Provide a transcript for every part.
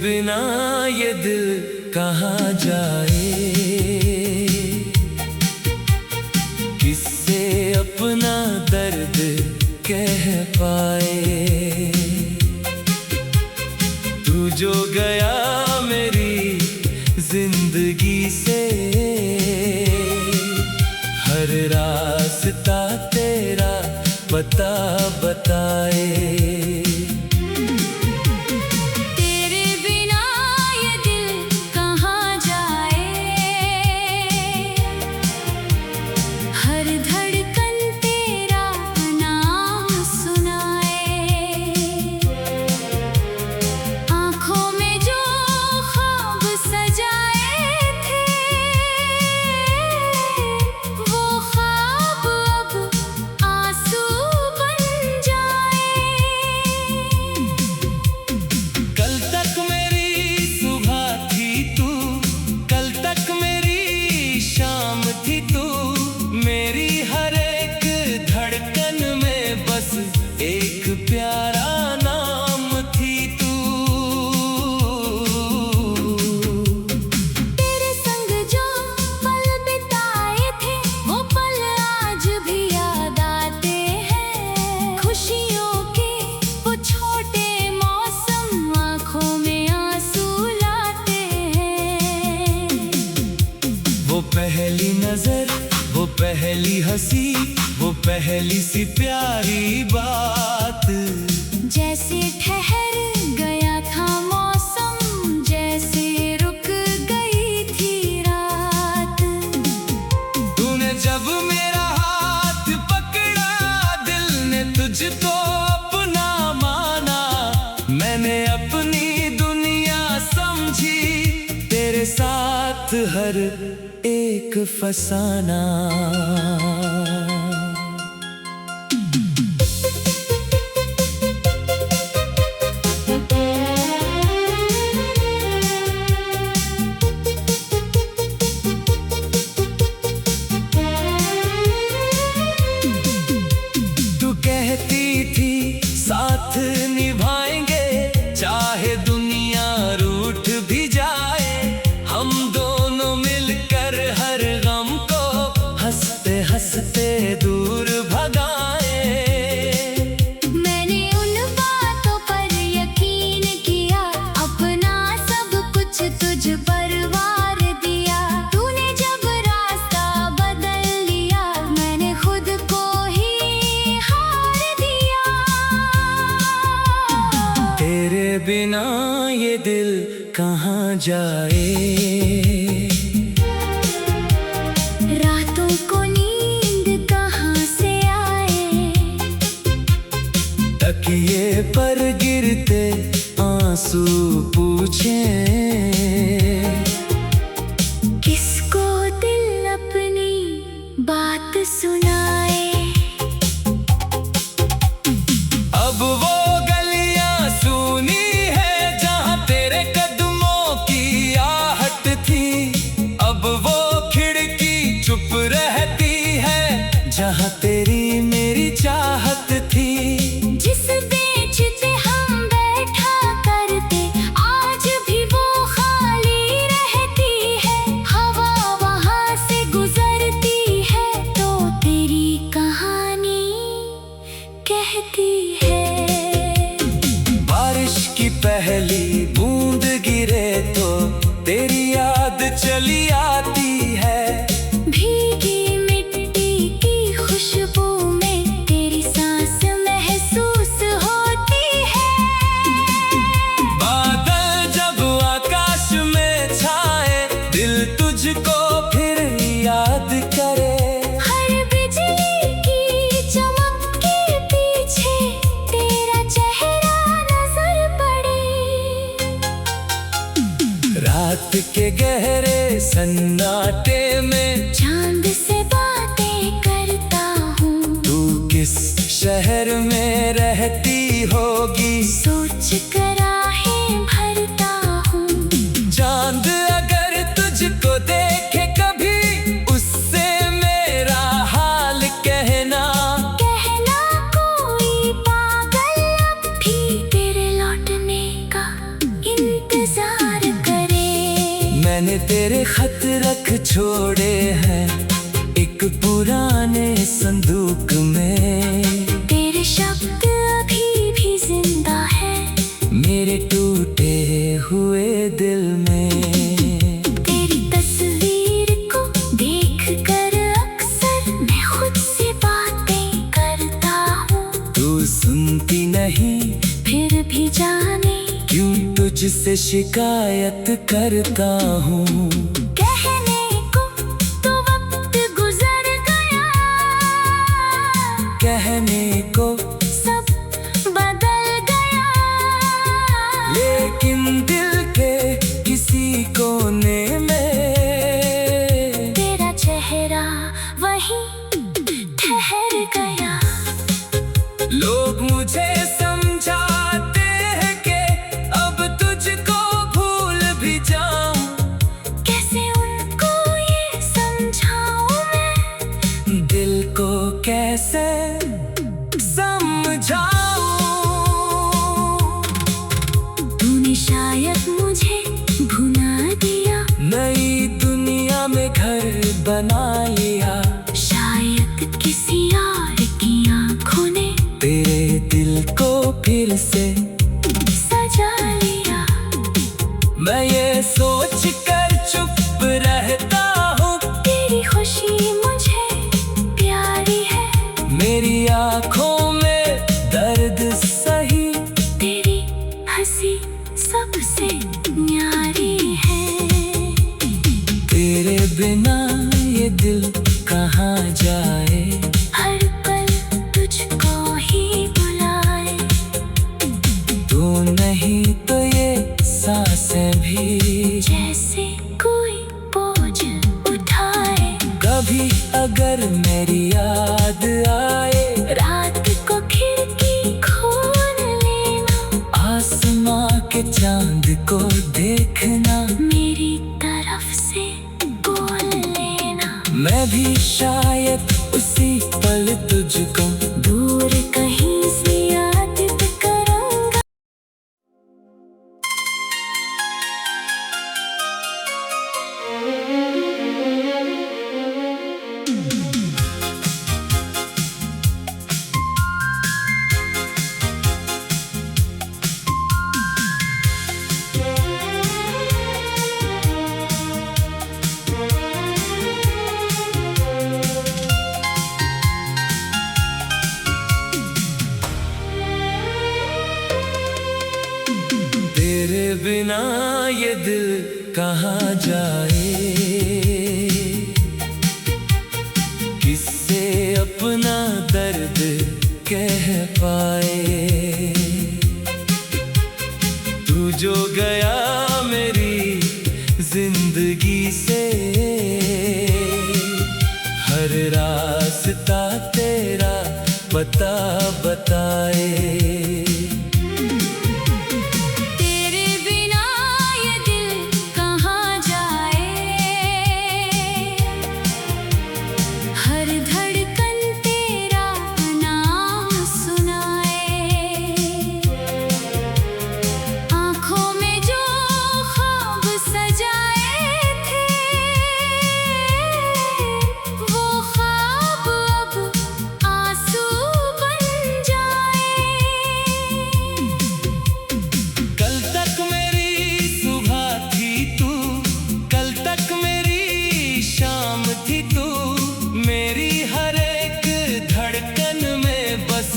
बिना ये दिल कहाँ जाए, किससे अपना दर्द कह पाए। तू जो गया मेरी जिंदगी से, हर रास्ता तेरा पता बताए। प्यारा नाम थी तू, तेरे संग जो पल बिताए थे वो पल आज भी याद आते हैं। खुशियों के वो छोटे मौसम आँखों में आंसू लाते हैं। वो पहली नजर, वो पहली हंसी, वो पहली सी प्यारी बात, जैसे ठहर गया था मौसम, जैसे रुक गई थी रात। तूने जब मेरा हाथ पकड़ा, दिल ने तुझको अपना माना। मैंने अपनी दुनिया समझी, तेरे साथ हर एक फसाना। साथ निभाएंगे चाहे दुनिया रूठ भी जाए, हम दोनों मिलकर हर गम को हंसते हंसते दूर भगाए। मैंने उन बातों पर यकीन किया, अपना सब कुछ तुझ पर वार दिया। तूने जब रास्ता बदल लिया, मैंने खुद को ही हार दिया। तेरे बिना ये दिल कहाँ जाए, रातों को नींद कहाँ से आए। तकिए पर गिरते आंसू पूछे, किसको दिल अपनी बात सुनाए। अब वो गलियां सूनी है जहाँ तेरे कदमों की आहट थी। अब वो खिड़की चुप रहती है जहाँ तेरी मेरी चाहत थी। जिस बेंच पे हम बैठा करते, आज भी वो खाली रहती है। हवा वहाँ से गुजरती है तो तेरी कहानी कहती है। बारिश की पहली बूंद गिरे तो तेरी याद चली आती है। भीगी मिट्टी की खुशबू में तेरी सांस महसूस होती है। बादल जब आकाश में छाए, दिल तुझको फिर याद करे। हर बिजली की चमक के पीछे तेरा चेहरा नजर पड़े। रात के गहरे सन्नाटे में चांद से बातें करता हूँ, तू किस शहर में रहती होगी। सोच कर आहें भरता हूँ। चांद अगर तुझको देखे कभी, उससे मेरा हाल कहना। कहना कोई पागल अब भी तेरे लौटने का इंतजार मैंने तेरे खत रख छोड़े हैं एक पुराने संदूक में। तेरे शब्द अभी भी जिंदा है मेरे टूटे हुए दिल में। तेरी तस्वीर को देख कर अक्सर मैं खुद से बातें करता हूँ। तू सुनती नहीं फिर भी जाने क्यों तुझसे शिकायत करता हूँ। कहने को तो वक्त गुजर गया, कहने को सब बदल गया, लेकिन दिल के किसी कोने में तेरा चेहरा वहीं ठहर गया। लोग मुझे समझाते हैं कि अब तुझको भूल भी जाऊं। कैसे उनको ये समझाऊं मैं, दिल को कैसे समझाऊं। तूने शायद मुझे भुला दिया, नई दुनिया में घर बना लिया। शायद किसी और की आंखों ने तेरे दिल को फिर से सजा लिया। मैं ये सोच कर चुप रहता हूँ तेरी खुशी मुझे प्यारी है, मेरी आँखों में दर्द सही। तेरी हंसी सबसे न्यारी है। तेरे बिना ये दिल कहाँ जाए, हर पल तुझको ही बुलाए। तू नहीं तो ये सांसें भी जैसे कोई बोझ उठाए। कभी अगर मेरी याद आए, रात को खिड़की खोल लेना, आसमां के चांद को देखना। मेरी तरफ से बोल लेना, मैं भी शायद उसी पल तुझको दूर कहीं से याद करूंगा। तेरे बिना ये दिल कहाँ जाए, किससे अपना दर्द कह पाए। तू जो गया मेरी जिंदगी से, हर रास्ता तेरा पता बताए। तेरे बिना ये दिल कहाँ जाए, हर धड़कन तेरा नाम सुनाए। आँखों में जो ख्वाब सजाए थे, वो ख्वाब अब आंसू बन जाए। कल तक मेरी सुबह थी तू, कल तक मेरी शाम थी तू। मेरी हर एक धड़कन में बस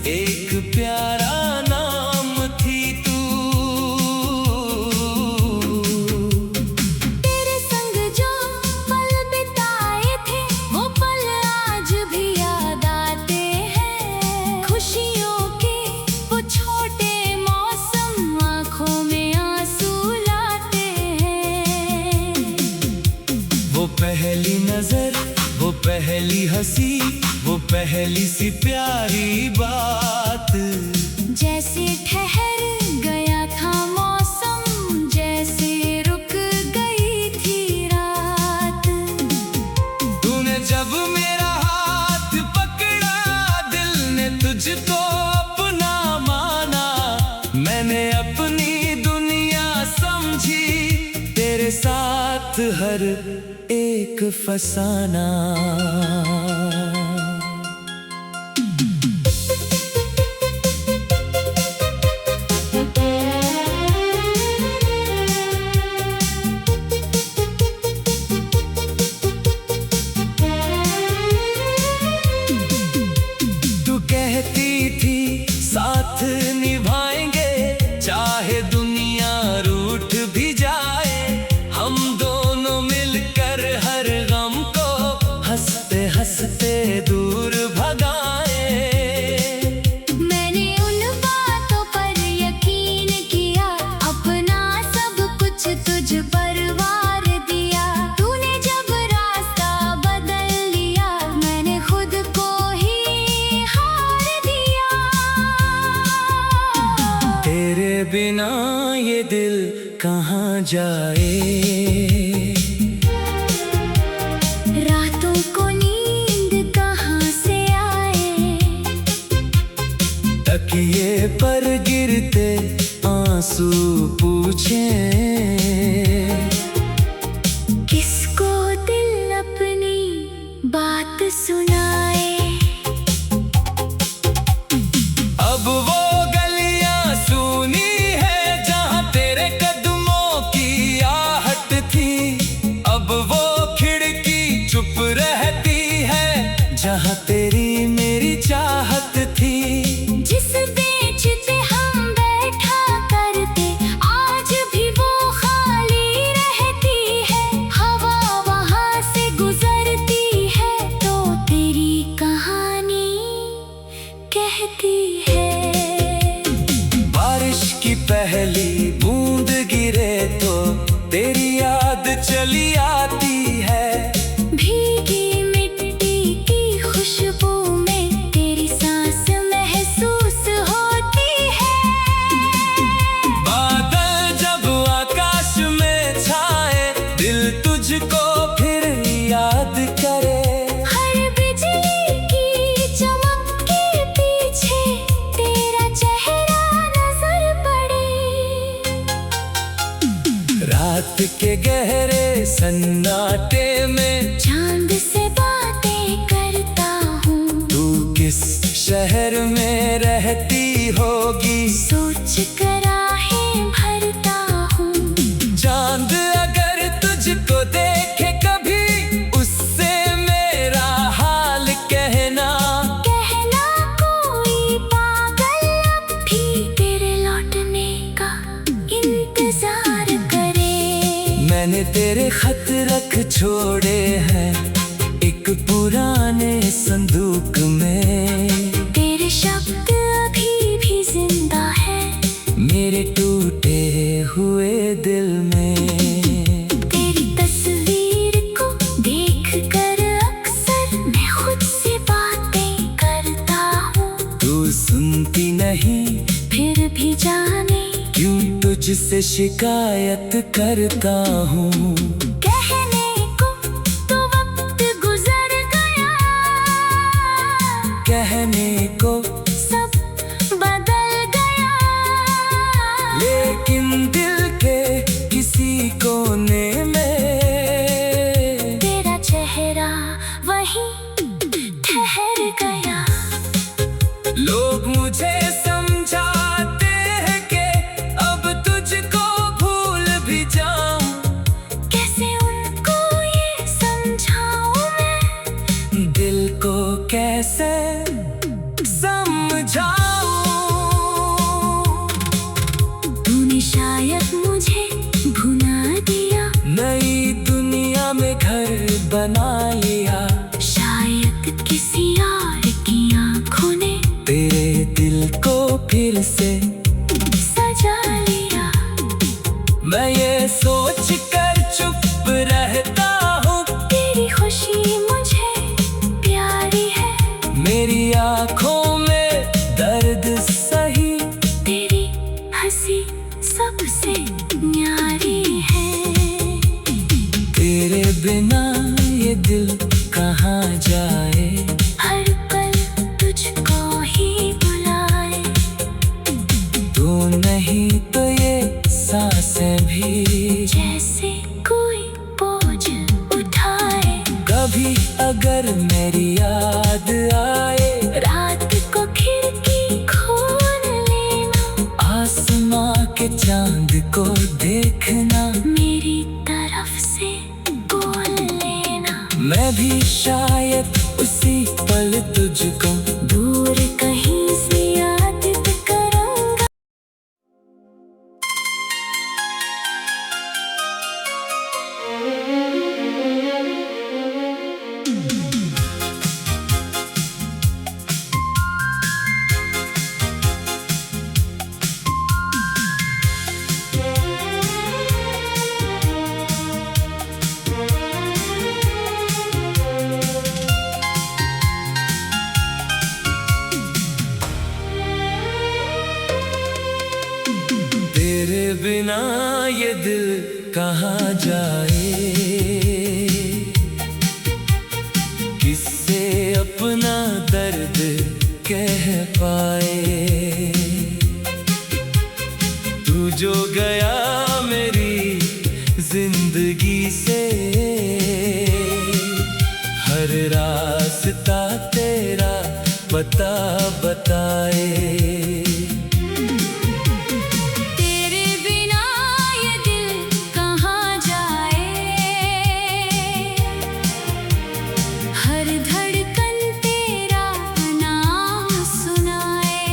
एक प्यारा नाम थी तू। तेरे संग जो पल बिताए थे, वो पल आज भी याद आते हैं। खुशियों के वो छोटे मौसम आँखों में आंसू लाते हैं। वो पहली नजर, वो पहली हंसी, वो पहली सी प्यारी बात। जैसे ठहर गया था मौसम, जैसे रुक गई थी रात। तूने जब मेरा हाथ पकड़ा, दिल ने तुझको अपना माना। मैंने अपनी दुनिया समझी, तेरे साथ साथ हर एक फसाना। तू कहती थी साथ निभाएंगे, चाहे दुनिया रूठ भी जाए, हम दोनों मिलकर हर गम को हंसते हंसते दूर भगाए। मैंने उन बातों पर यकीन किया, अपना सब कुछ तुझ पर वार दिया। तूने जब रास्ता बदल लिया, मैंने खुद को ही हार दिया। तेरे बिना ये दिल कहाँ जाए, रातों को नींद कहाँ से आए। तकिए पर गिरते आंसू पूछे, किसको दिल अपनी बात सुनाए। अब वो गलियां सूनी है जहाँ तेरे कदमों की आहट थी। अब वो खिड़की चुप रहती है जहाँ तेरी मेरी चाहत थी। जिस बेंच पे हम बैठा करते, आज भी वो खाली रहती है। हवा वहाँ से गुजरती है तो तेरी कहानी कहती है। बारिश की पहली बूंद गिरे तो तेरी याद चली आती है। भीगी मिट्टी की खुशबू में तेरी सांस महसूस होती है। बादल जब आकाश में छाए, दिल तुझको फिर याद करे। हर बिजली की चमक के पीछे तेरा चेहरा नजर पड़े। रात के गहरे सन्नाटे में चांद से बातें करता हूँ, तू किस शहर में रहती होगी। सोच कर आहें भरता हूँ। चांद अगर तुझको देखे कभी, उससे मेरा हाल कहना। कहना कोई पागल अब भी तेरे लौटने का इंतजार करे। मैंने तेरे खत रख छोड़े हैं एक पुराने संदूक में। तेरे शब्द अभी भी जिंदा है मेरे टूटे हुए दिल में। तेरी तस्वीर को देख कर अक्सर मैं खुद से बातें करता हूँ। तू सुनती नहीं फिर भी जाने क्यों तुझसे शिकायत करता हूँ। कहने को तो वक्त गुजर गया, कहने को सब बदल गया। लेकिन दिल के किसी कोने में तेरा चेहरा वहीं ठहर गया। लोग मुझे समझाते हैं कि अब तुझको भूल भी जाऊं। कैसे उनको ये समझाऊं मैं, दिल को कैसे समझाऊं। तूने शायद मुझे भुला दिया, नई दुनिया में घर बना लिया। शायद किसी और की आँखों ने तेरे दिल को फिर से सजा लिया। मैं ये सोच कर चुप रहता हूँ, तेरी खुशी मुझे प्यारी है। मेरी आँखों में दर्द सही, तेरी हंसी सबसे न्यारी है। तेरे बिना ये दिल कहाँ जाए। हर पल तुझको ही बुलाए। तू नहीं तो ये सांसें भी जैसे कोई के चांद को देखना, मेरी तरफ से बोल लेना। मैं भी शायद उसी पल तुझको दूर कहीं से याद करूंगा। तेरे बिना ये दिल कहाँ जाए, किससे अपना दर्द कह पाए। तू जो गया मेरी जिंदगी से, हर रास्ता तेरा बता बताए। तेरे बिना ये दिल कहाँ जाए, हर धड़कन तेरा नाम सुनाए।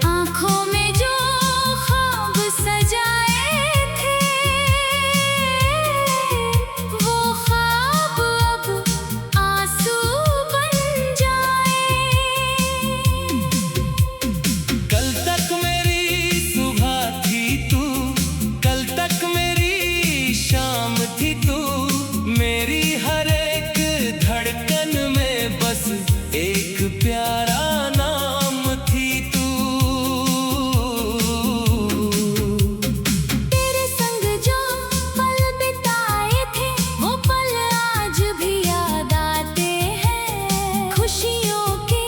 आँखों में जो ख्वाब सजाए थे, वो ख्वाब अब आंसू बन जाए। कल तक मेरी सुबह थी तू, कल तक मेरी शाम थी तू, मेरी हर एक धड़कन में बस एक प्यारा नाम थी तू। तेरे संग जो पल बिताए थे, वो पल आज भी याद आते हैं। खुशियों के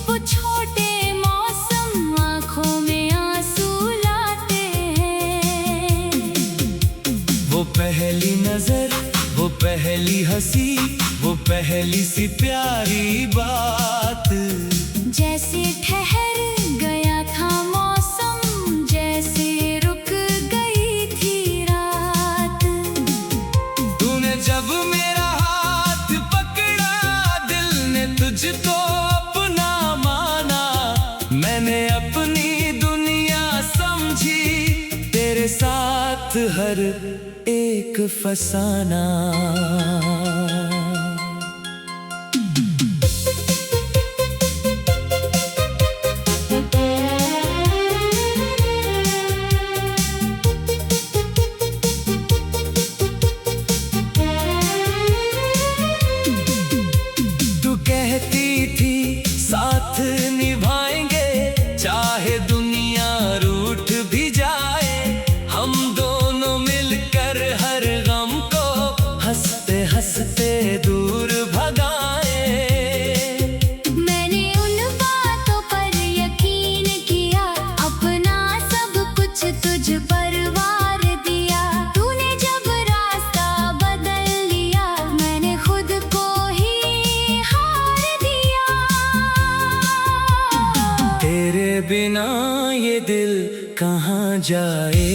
वो छोटे मौसम आँखों में आंसू लाते हैं। वो पहली नजर, वो पहली हंसी, वो पहली सी प्यारी बात, जैसे ठहर गया था मौसम, जैसे रुक गई थी रात। तूने जब मेरा हाथ पकड़ा, दिल ने तुझको अपना माना, मैंने अपनी दुनिया समझी, तेरे साथ हर एक फसाना। तू कहती थी साथ निभाएंगे, चाहे दुनिया रूठ भी जाए, हम दोनों मिलकर हर गम को हंसते हंसते दूर भगाए। मैंने उन बातों पर यकीन किया, अपना सब कुछ तुझ पर वार दिया। तूने जब रास्ता बदल लिया, मैंने खुद को ही हार दिया। तेरे बिना ये दिल कहाँ जाए,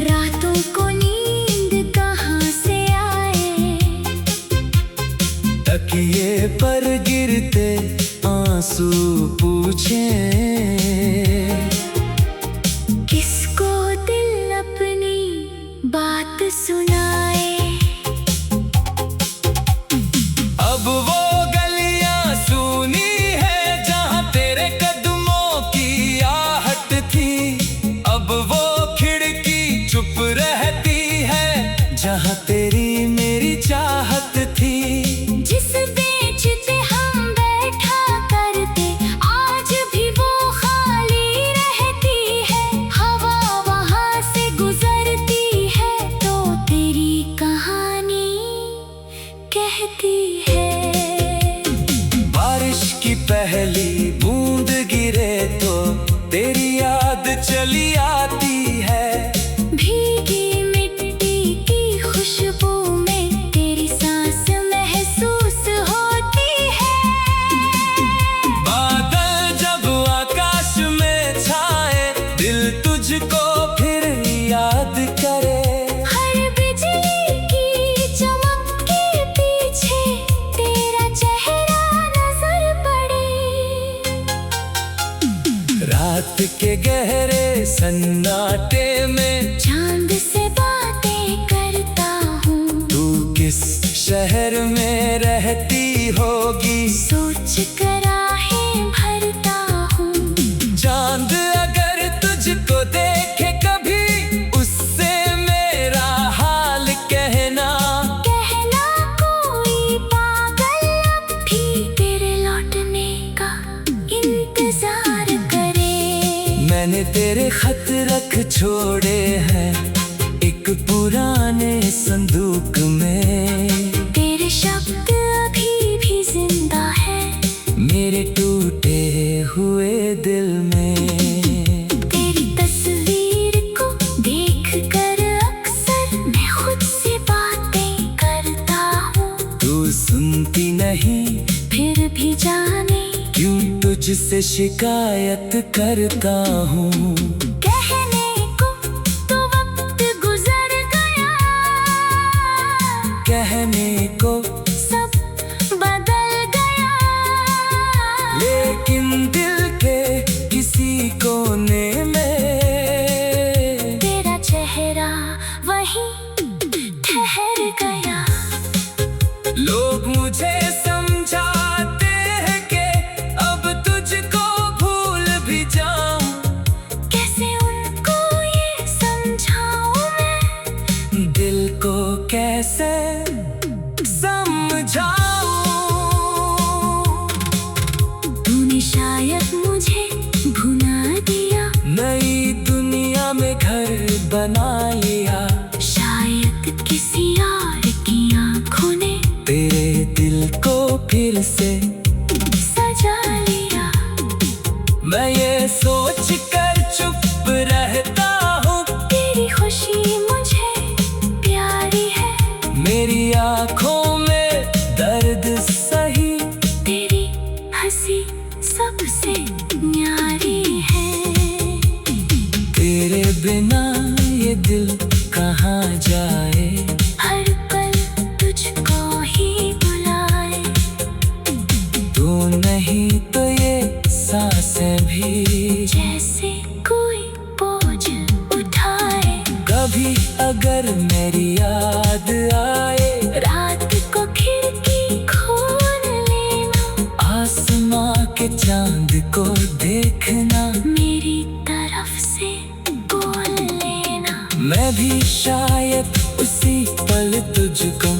रातों को नींद कहाँ से आए। तकिए पर गिरते आंसू पूछे, किसको दिल अपनी बात सुनाए। अब वो गलियां सूनी है जहाँ तेरे कदमों की आहट थी, अब वो खिड़की चुप रहती है जहाँ तेरी मेरी चाहत थी। जिस बेंच पे हम बैठा करते, आज भी वो खाली रहती है। हवा वहाँ से गुजरती है तो तेरी कहानी कहती है। बारिश की पहली बूंद गिरे तो तेरी याद चली आती है। भीगी मिट्टी की खुशबू में तेरी सांस महसूस होती है। बादल रात के गहरे सन्नाटे में चांद से बातें करता हूँ। तू किस शहर में रहती होगी, सोच कर आहें भरता हूँ। चांद अगर तुझको देखे कभी, उससे मेरा हाल कहना। कहना कोई पागल अब भी तेरे लौटने का इंतजार करे। मैंने तेरे खत रख छोड़े हैं एक पुराने संदूक में। तेरे शब्द अभी भी जिंदा है मेरे टूटे हुए दिल में। तेरी तस्वीर को देख कर अक्सर मैं खुद से बातें करता हूँ। तू सुनती नहीं फिर भी जाने क्यों तुझसे शिकायत करता हूँ। कहने को तो वक्त गुजर गया, कहने को सब बदल गया। लेकिन दिल के किसी कोने में तेरा चेहरा वहीं ठहर गया। लोग मुझे समझाते हैं कि अब तुझको भूल भी जाऊं। कैसे उनको ये समझाऊं मैं, दिल को कैसे समझाऊं। तूने शायद मुझे भुला दिया, नई दुनिया में घर बना लिया। शायद किसी और की आँखों ने तेरे दिल को फिर से सजा लिया। मैं ये सोच कर चुप रहता हूँ, तेरी खुशी मुझे प्यारी है। मेरी आँखों में दर्द सही। तेरी हंसी सबसे न्यारी है। तेरे बिना ये दिल कहाँ जाए, हर पल तुझको ही बुलाए। तू नहीं तो ये सांसें भी जैसे कोई बोझ उठाए। कभी अगर मेरी याद आए, रात को खिड़की खोल लेना, आसमां के चांद को देखना। मेरी तरफ से बोल लेना। मैं भी शायद उसी पल तुझको